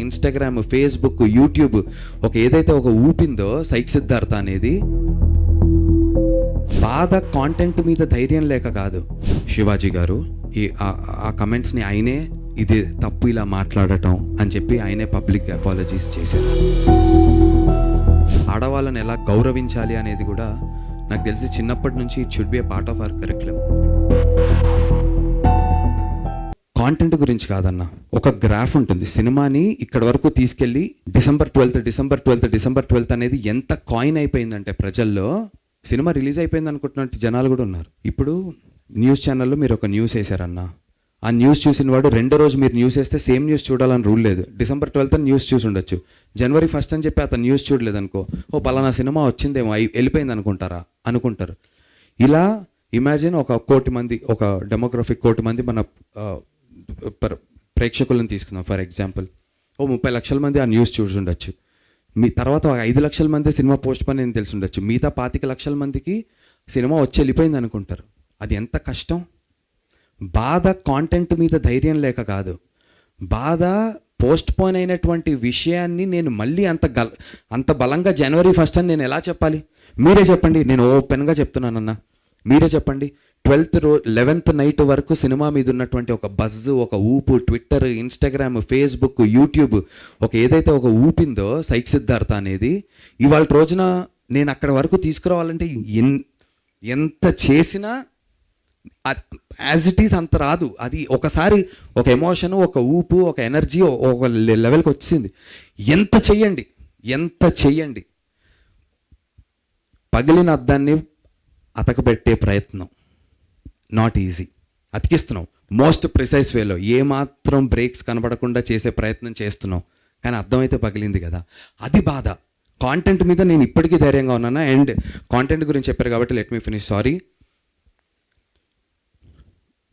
Instagram, Facebook, YouTube ఒక ఏదైతే ఒక ఊపిందో సైక్ సిద్ధార్థ అనేది, బాధ కాంటెంట్ మీద ధైర్యం లేక కాదు. శివాజీ గారు ఆ కమెంట్స్ని ఆయనే ఇది తప్పు ఇలా మాట్లాడటం అని చెప్పి ఆయనే పబ్లిక్ అపాలజీస్ చేశారు. ఆడవాళ్ళని ఎలా గౌరవించాలి అనేది కూడా నాకు తెలిసి చిన్నప్పటి నుంచి it should be a part of our curriculum. Content గురించి కాదన్న, ఒక గ్రాఫ్ ఉంటుంది. సినిమాని ఇక్కడ వరకు తీసుకెళ్ళి డిసెంబర్ 12th అనేది ఎంత కాయిన్ అయిపోయిందంటే ప్రజల్లో, సినిమా రిలీజ్ అయిపోయింది అనుకుంటున్నట్టు జనాలు కూడా ఉన్నారు. ఇప్పుడు న్యూస్ ఛానల్లో మీరు ఒక న్యూస్ వేశారన్న, ఆ న్యూస్ చూసిన వాడు రెండో రోజు మీరు న్యూస్ వేస్తే సేమ్ న్యూస్ చూడాలని రూల్ లేదు. డిసెంబర్ 12th న్యూస్ చూసి ఉండొచ్చు, January 1st అని చెప్పి అతను న్యూస్ చూడలేదు అనుకో, ఓ పలానా సినిమా వచ్చిందేమో వెళ్ళిపోయింది అనుకుంటారు. ఇలా ఇమాజిన్ ఒక 1 కోటి మంది, ఒక డెమోగ్రఫిక్ 1 కోటి మంది మన ప్రేక్షకులను తీసుకుందాం ఫర్ ఎగ్జాంపుల్. ఓ 30 లక్షల మంది ఆ న్యూస్ చూసి ఉండొచ్చు. మీ తర్వాత 5 లక్షల మంది సినిమా పోస్ట్ పోన్ అని తెలిసి ఉండొచ్చు. మిగతా 25 లక్షల మందికి సినిమా వచ్చి వెళ్ళిపోయింది అనుకుంటారు. అది ఎంత కష్టం. బాధ కాంటెంట్ మీద ధైర్యం లేక కాదు, బాధ పోస్ట్ పోన్ అయినటువంటి విషయాన్ని నేను మళ్ళీ అంత బలంగా January 1st అని నేను ఎలా చెప్పాలి? మీరే చెప్పండి. నేను ఓపెన్గా చెప్తున్నానన్నా, మీరే చెప్పండి. 11th నైట్ వరకు సినిమా మీద ఉన్నటువంటి ఒక బజ్, ఒక ఊపు, ట్విట్టర్, ఇన్స్టాగ్రామ్, ఫేస్బుక్, యూట్యూబ్ ఒక ఏదైతే ఒక ఊపిందో సైక్ సిద్ధార్థ అనేది, ఇవాళ రోజున నేను అక్కడ వరకు తీసుకురావాలంటే ఎంత చేసినా యాజ్ ఇట్ ఈస్ అంత రాదు. అది ఒకసారి ఒక ఎమోషను, ఒక ఊపు, ఒక ఎనర్జీ ఒక లెవెల్కి వచ్చింది. ఎంత చెయ్యండి పగిలిన అద్దాన్ని అతకబెట్టే ప్రయత్నం నాట్ ఈజీ. అతికిస్తున్నాం మోస్ట్ ప్రిసైజ్ వేలో, ఏమాత్రం బ్రేక్స్ కనబడకుండా చేసే ప్రయత్నం చేస్తున్నాం, కానీ అర్థమైతే పగిలింది కదా. అది బాధ. కాంటెంట్ మీద నేను ఇప్పటికీ ధైర్యంగా ఉన్నాను. అండ్ కాంటెంట్ గురించి చెప్పారు కాబట్టి లెట్ మీ ఫినిష్. సారీ,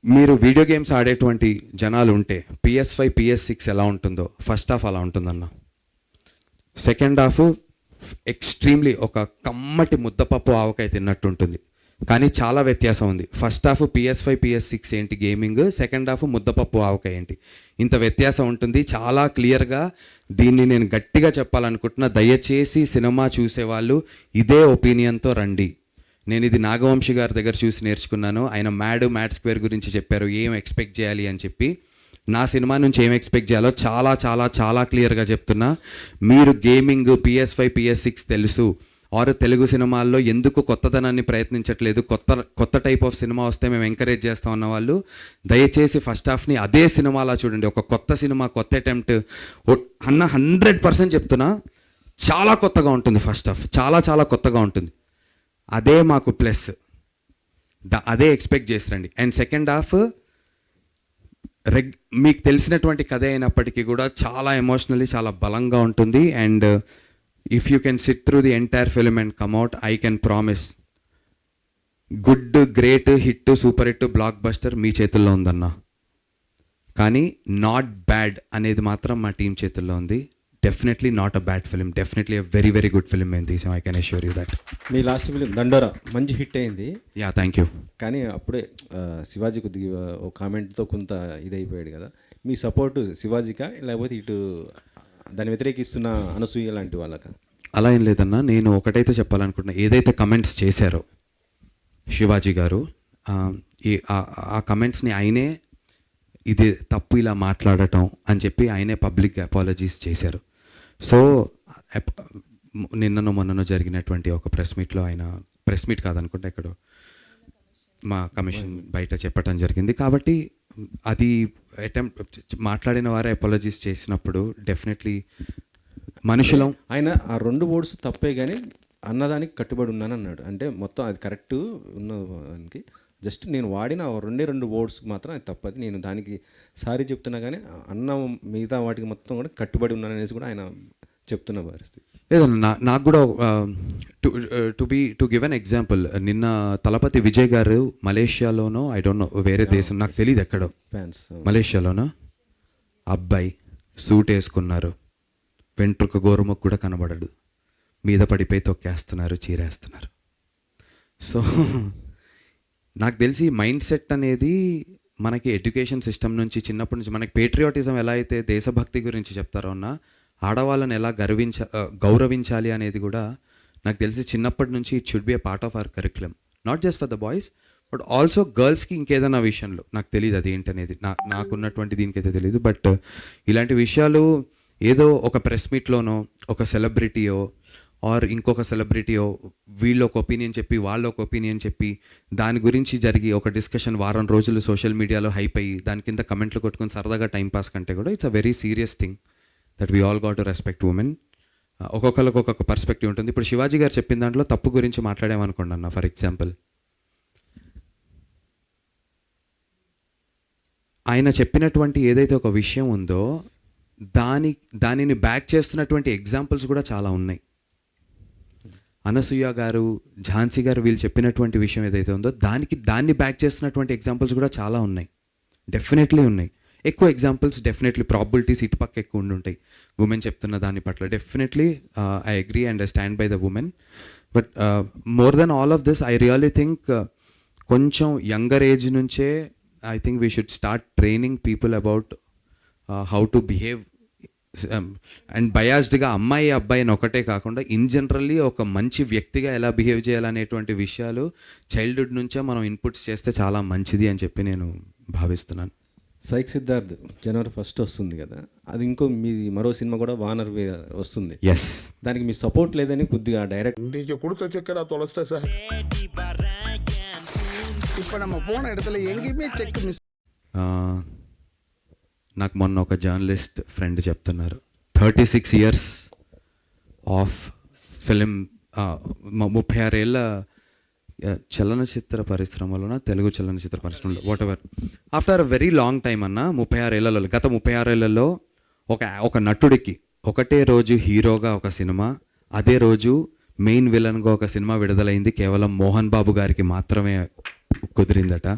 మీరు వీడియో గేమ్స్ ఆడేటువంటి జనాలు ఉంటే PS5, PS6 ఎలా ఉంటుందో ఫస్ట్ హాఫ్ అలా ఉంటుందన్న. సెకండ్ హాఫ్ ఎక్స్ట్రీమ్లీ ఒక కమ్మటి ముద్దపప్పు ఆవకాయ తిన్నట్టు ఉంటుంది, కానీ చాలా వ్యత్యాసం ఉంది. ఫస్ట్ హాఫ్ PS5, PS6 ఏంటి గేమింగ్, సెకండ్ హాఫ్ ముద్దపప్పు ఆవకాయ ఏంటి, ఇంత వ్యత్యాసం ఉంటుంది. చాలా క్లియర్గా దీన్ని నేను గట్టిగా చెప్పాలనుకుంటున్నా. దయచేసి సినిమా చూసేవాళ్ళు ఇదే ఒపీనియన్తో రండి. నేను ఇది నాగవంశి గారి దగ్గర చూసి నేర్చుకున్నాను. ఆయన మ్యాడ్ స్క్వేర్ గురించి చెప్పారు, ఏం ఎక్స్పెక్ట్ చేయాలి అని చెప్పి. నా సినిమా నుంచి ఏం ఎక్స్పెక్ట్ చేయాలో చాలా చాలా చాలా క్లియర్గా చెప్తున్నా. మీరు గేమింగ్, PS5, PS6 తెలుసు, ఆరు తెలుగు సినిమాల్లో ఎందుకు కొత్తదనాన్ని ప్రయత్నించట్లేదు, కొత్త టైప్ ఆఫ్ సినిమా వస్తే మేము ఎంకరేజ్ చేస్తాం అన్న వాళ్ళు దయచేసి ఫస్ట్ హాఫ్ని అదే సినిమాలా చూడండి. ఒక కొత్త సినిమా, కొత్త అటెంప్ట్ అన్న 100% చెప్తున్నా, చాలా కొత్తగా ఉంటుంది. ఫస్ట్ హాఫ్ చాలా చాలా కొత్తగా ఉంటుంది. అదే మాకు ప్లస్, అదే ఎక్స్పెక్ట్ చేసిరండి. అండ్ సెకండ్ హాఫ్ మీకు తెలిసినటువంటి కథ అయినప్పటికీ కూడా చాలా ఎమోషనల్లీ చాలా బలంగా ఉంటుంది. And if you can sit through the entire film and come out, I can promise good, great, hit, super hit, blockbuster మీ చేతుల్లో ఉందన్న. కానీ నాట్ బ్యాడ్ అనేది మాత్రం మా టీం చేతుల్లో ఉంది. Definitely not a bad film, definitely a very very good film మేము తీసాం. I can assure you that. మీ లాస్ట్ ఫిలిం దండోరా మంచి హిట్ అయింది. Yeah, thank you. కానీ అప్పుడే శివాజీ కొద్దిగా ఒక కామెంట్తో కొంత ఇదైపోయాడు కదా. మీ సపోర్టు శివాజీకా లేకపోతే ఇటు దాన్ని వ్యతిరేకిస్తున్న అనసూయ లాంటి వాళ్ళకా? అలా ఏం లేదన్నా, నేను ఒకటైతే చెప్పాలనుకుంటున్నా. ఏదైతే కమెంట్స్ చేశారో శివాజీ గారు, ఆ కమెంట్స్ని ఆయనే ఇది తప్పు ఇలా మాట్లాడటం అని చెప్పి ఆయనే పబ్లిక్ అపాలజీస్ చేశారు. సో మొన్ననో జరిగినటువంటి ఒక ప్రెస్ మీట్లో, ఆయన ప్రెస్ మీట్ కాదనుకుంటే ఎక్కడో మా కమిషన్ బయట చెప్పడం జరిగింది. కాబట్టి అది మాట్లాడిన వారే అపాలజీస్ చేసినప్పుడు డెఫినెట్లీ మనుషులం. ఆయన ఆ 2 వర్డ్స్ తప్పే కానీ అన్నదానికి కట్టుబడి ఉన్నాను అన్నాడు. అంటే మొత్తం అది కరెక్ట్ ఉన్నదానికి, జస్ట్ నేను వాడిన 2 వర్డ్స్ మాత్రం అది తప్పది. నేను దానికి సారీ చెప్తున్నా కానీ అన్న మిగతా వాటికి మొత్తం కూడా కట్టుబడి ఉన్నాను అనేసి కూడా ఆయన చెప్తున్న పరిస్థితి. లేదన్నా, నాకు కూడా టు గివ్ అన్ ఎగ్జాంపుల్, నిన్న తలపతి విజయ్ గారు మలేషియాలోనో, ఐ డోంట్ నో వేరే దేశం నాకు తెలియదు ఎక్కడో, ఫ్యాన్స్ మలేషియాలోనో అబ్బాయి సూట్ వేసుకున్నారు, వెంట్రుక గోరుముకు కూడా కనబడడు, మీద పడిపోయి తొక్కేస్తున్నారు, చీరేస్తున్నారు. సో నాకు తెలిసి మైండ్ సెట్ అనేది మనకి ఎడ్యుకేషన్ సిస్టమ్ నుంచి చిన్నప్పటి నుంచి మనకి పేట్రియాటిజం ఎలా అయితే దేశభక్తి గురించి చెప్తారో అన్న ఆడవాళ్ళని ఎలా గౌరవించాలి అనేది కూడా నాకు తెలిసి చిన్నప్పటి నుంచి it should be a part of our curriculum, not just for the boys but also గర్ల్స్కి ఇంకేదైనా విషయంలో నాకు తెలియదు అది ఏంటనేది, నాకున్నటువంటి దీనికైతే తెలియదు. బట్ ఇలాంటి విషయాలు ఏదో ఒక ప్రెస్ మీట్లోనో ఒక సెలబ్రిటీయో ఆర్ ఇంకొక సెలబ్రిటీయో వీళ్ళు ఒక ఒపీనియన్ చెప్పి వాళ్ళు ఒక ఒపీనియన్ చెప్పి దాని గురించి జరిగి ఒక డిస్కషన్ వారం రోజులు సోషల్ మీడియాలో హైప్ అయ్యి దాని కింద కమెంట్లు కొట్టుకొని సరదాగా టైంపాస్ కంటే కూడా it's a very serious thing that we all got to respect women. ఒక్కొక్కరికి ఒక్కొక్క పర్స్పెక్టివ్ ఉంటుంది. ఇప్పుడు శివాజీ గారు చెప్పిన దాంట్లో తప్పు గురించి మాట్లాడామనుకోండి అన్న, ఫర్ ఎగ్జాంపుల్ ఆయన చెప్పినటువంటి ఏదైతే ఒక విషయం ఉందో దానిని బ్యాక్ చేస్తున్నటువంటి ఎగ్జాంపుల్స్ కూడా చాలా ఉన్నాయి. అనసూయ గారు, ఝాన్సీ గారు వీళ్ళు చెప్పినటువంటి విషయం ఏదైతే ఉందో దాన్ని బ్యాక్ చేస్తున్నటువంటి ఎగ్జాంపుల్స్ కూడా చాలా ఉన్నాయి, డెఫినెట్లీ ఉన్నాయి. ఎక్కువ ఎగ్జాంపుల్స్ డెఫినెట్లీ ప్రాబిలిటీస్ ఇటుపక్క ఎక్కువ ఉండుంటాయి ఉమెన్ చెప్తున్న దాని పట్ల. Definitely I agree and I stand by the women. But more than all of this I really think కొంచెం యంగర్ ఏజ్ నుంచే I think we should start training people about how to behave and బయాస్డ్గా అమ్మాయి అబ్బాయిని ఒకటే కాకుండా in generally ఒక మంచి వ్యక్తిగా ఎలా బిహేవ్ చేయాలనేటువంటి విషయాలు చైల్డ్హుడ్ నుంచే మనం ఇన్పుట్స్ చేస్తే చాలా మంచిది అని చెప్పి నేను భావిస్తున్నాను. సైక్ సిద్ధార్థ్ జనవరి 1 వస్తుంది కదా, అది ఇంకో మీ మరో సినిమా కూడా వానర్ వస్తుంది. ఎస్, దానికి మీ సపోర్ట్ లేదని కొద్దిగా డైరెక్ట్ நீங்க கொடுத்த செக்கை நான் தொலைச்சிட்டேன் சார். இப்போ நம்ம போன இடத்துல எங்கேயுமே செக் மிஸ். నాకు మొన్న ఒక జర్నలిస్ట్ ఫ్రెండ్ చెప్తున్నారు 36 years ఆఫ్ ఫిలిం, 36 ఏళ్ళ చలనచిత్ర పరిశ్రమలోన తెలుగు చలనచిత్ర పరిశ్రమలో what ever after a very long time అన్న 36 ఏళ్లలో గత 36 ఏళ్లలో ఒక నటుడికి ఒకటే రోజు హీరోగా ఒక సినిమా, అదే రోజు మెయిన్ విలన్గా ఒక సినిమా విడుదలైంది కేవలం మోహన్ బాబు గారికి మాత్రమే కుదిరిందట.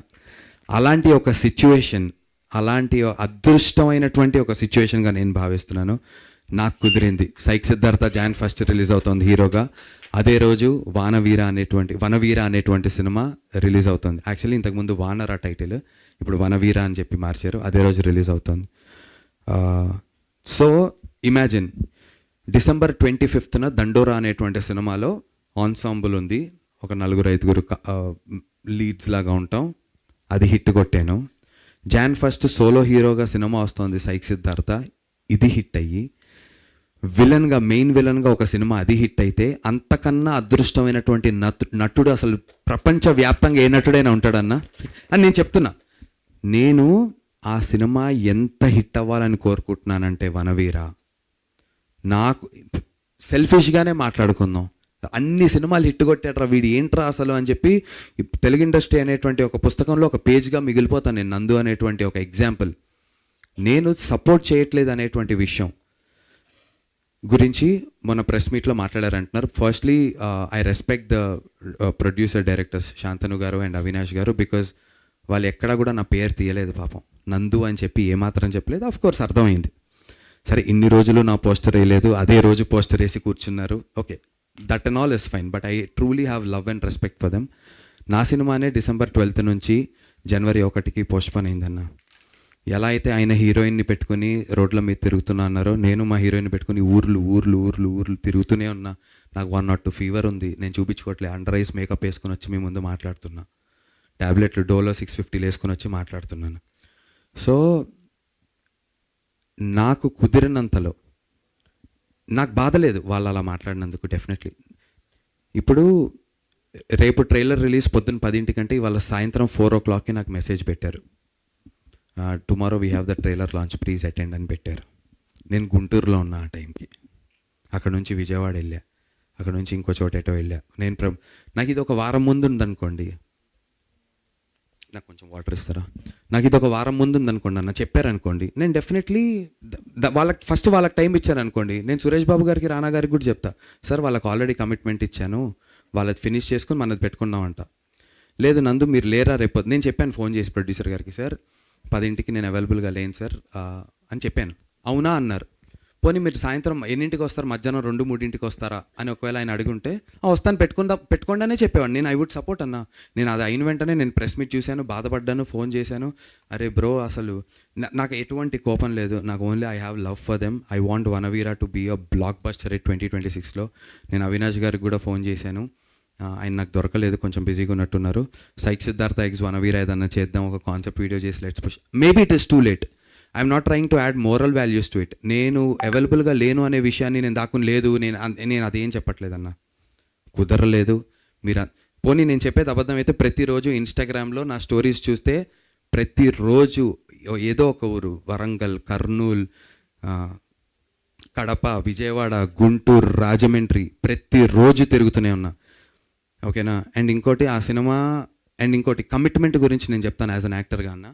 అలాంటి ఒక సిచ్యువేషన్, అలాంటి అదృష్టమైనటువంటి ఒక సిచ్యువేషన్గా నేను భావిస్తున్నాను. నాకు కుదిరింది. సైక్ సిద్ధార్థ Jan 1 రిలీజ్ అవుతుంది హీరోగా, అదే రోజు వనవీర అనేటువంటి సినిమా రిలీజ్ అవుతుంది. యాక్చువల్లీ ఇంతకుముందు వానర టైటిల్, ఇప్పుడు వనవీర అని చెప్పి మార్చారు. అదే రోజు రిలీజ్ అవుతుంది. సో ఇమాజిన్ December 25న దండోరా అనేటువంటి సినిమాలో ఆన్సాంబుల్ ఉంది, ఒక 4-5 లీడ్స్ లాగా ఉంటాం, అది హిట్ కొట్టాను. Jan 1 సోలో హీరోగా సినిమా వస్తుంది సైక్ సిద్ధార్థ, ఇది హిట్ అయ్యి మెయిన్ విలన్గా ఒక సినిమా అది హిట్ అయితే అంతకన్నా అదృష్టమైనటువంటి నటుడు అసలు ప్రపంచవ్యాప్తంగా ఏ నటుడైనా ఉంటాడన్నా అని నేను చెప్తున్నా. నేను ఆ సినిమా ఎంత హిట్ అవ్వాలని కోరుకుంటున్నానంటే వనవీర, నాకు సెల్ఫిష్గానే మాట్లాడుకుందాం, అన్ని సినిమాలు హిట్ కొట్టాడ్రా వీడు ఏంట్రా అసలు అని చెప్పి తెలుగు ఇండస్ట్రీ అనేటువంటి ఒక పుస్తకంలో ఒక పేజ్గా మిగిలిపోతాను నేను. నందు అనేటువంటి ఒక ఎగ్జాంపుల్. నేను సపోర్ట్ చేయట్లేదు అనేటువంటి విషయం గురించి మొన్న ప్రెస్ మీట్లో మాట్లాడారంటున్నారు. Firstly I respect the producer directors Shantanu garu and Avinash గారు, బికాజ్ వాళ్ళు ఎక్కడా కూడా నా పేరు తీయలేదు పాపం. నందు అని చెప్పి ఏమాత్రం చెప్పలేదు. ఆఫ్ కోర్స్ అర్థమైంది, సరే ఇన్ని రోజులు నా పోస్టర్ వేయలేదు, అదే రోజు పోస్టర్ వేసి కూర్చున్నారు, okay that and all is fine. But I truly have love and respect for them. నా సినిమానే December 12th నుంచి January 1కి పోస్ట్పోన్ అయిందన్న. ఎలా అయితే ఆయన హీరోయిన్ని పెట్టుకుని రోడ్ల మీద తిరుగుతున్నా అన్నారో, నేను మా హీరోయిన్ పెట్టుకుని ఊర్లు తిరుగుతూనే ఉన్నా. నాకు 102 ఫీవర్ ఉంది, నేను చూపించుకోవట్లే, అండర్ ఐస్ మేకప్ వేసుకొని వచ్చి మీ ముందు మాట్లాడుతున్నా, ట్యాబ్లెట్లు డోలో 650 వేసుకొని వచ్చి మాట్లాడుతున్నాను. సో నాకు కుదిరినంతలో నాకు బాధ లేదు వాళ్ళు అలా మాట్లాడినందుకు. డెఫినెట్లీ ఇప్పుడు రేపు ట్రైలర్ రిలీజ్ పొద్దున్న 10 ఇవాళ సాయంత్రం 4 o'clockకి నాకు మెసేజ్ పెట్టారు, tomorrow we have the trailer launch please attend అని పెట్టారు. నేను గుంటూరులో ఉన్నా ఆ టైంకి. అక్కడ నుంచి విజయవాడ వెళ్ళా, అక్కడ నుంచి ఇంకో చోటేటో వెళ్ళా. నాకు ఇది ఒక వారం ముందు ఉందనుకోండి, నాకు కొంచెం వాటర్ ఇస్తారా, నాకు ఇది ఒక వారం ముందు ఉందనుకోండి అన్న చెప్పారనుకోండి, నేను డెఫినెట్లీ వాళ్ళకి టైం ఇచ్చారనుకోండి, నేను సురేష్ బాబు గారికి రానా గారికి కూడా చెప్తా, సార్ వాళ్ళకి ఆల్రెడీ కమిట్మెంట్ ఇచ్చాను, వాళ్ళది ఫినిష్ చేసుకుని మనది పెట్టుకున్నామంట. లేదు నందు మీరు లేరా రేపు, నేను చెప్పాను ఫోన్ చేసి ప్రొడ్యూసర్ గారికి, సార్ 10కి నేను అవైలబుల్గా లేను సార్ అని చెప్పాను. అవునా అన్నారు. పోనీ మీరు సాయంత్రం ఎన్నింటికి వస్తారు, మధ్యాహ్నం 2-3 వస్తారా అని ఒకవేళ ఆయన అడుగుంటే వస్తాను పెట్టుకోండానే చెప్పేవాడు. నేను ఐ వుడ్ సపోర్ట్ అన్న. నేను అది అయిన వెంటనే నేను ప్రెస్ మీట్ చూశాను, బాధపడ్డాను, ఫోన్ చేశాను. అరే బ్రో అసలు నాకు ఎటువంటి కోపం లేదు, నాకు only I have love for them. I want Vanaveera to be a blockbuster 2026లో. నేను అవినాష్ గారికి కూడా ఫోన్ చేశాను, ఆయన నాకు దొరకలేదు, కొంచెం బిజీగా ఉన్నట్టున్నారు. సైక్ సిద్ధార్థ ఎగ్స్ వనవీరా ఏదన్నా చేద్దాం, ఒక కాన్సెప్ట్ వీడియో చేసి let's push. Maybe it is too late. I'm not trying to add moral values to it. నేను అవైలబుల్గా లేను అనే విషయాన్ని నేను దాక్కుని లేదు, నేను అదేం చెప్పట్లేదన్న. కుదరలేదు. మీరు పోనీ నేను చెప్పేది అబద్ధం అయితే ప్రతిరోజు ఇన్స్టాగ్రామ్లో నా స్టోరీస్ చూస్తే ప్రతిరోజు ఏదో ఒక ఊరు, వరంగల్, కర్నూల్, కడప, విజయవాడ, గుంటూరు, రాజమండ్రి ప్రతిరోజు తిరుగుతూనే ఉన్నా. ఓకేనా. అండ్ ఇంకోటి ఆ సినిమా అండ్ ఇంకోటి కమిట్మెంట్ గురించి నేను చెప్తాను యాజ్ అన్ యాక్టర్గా అన్న.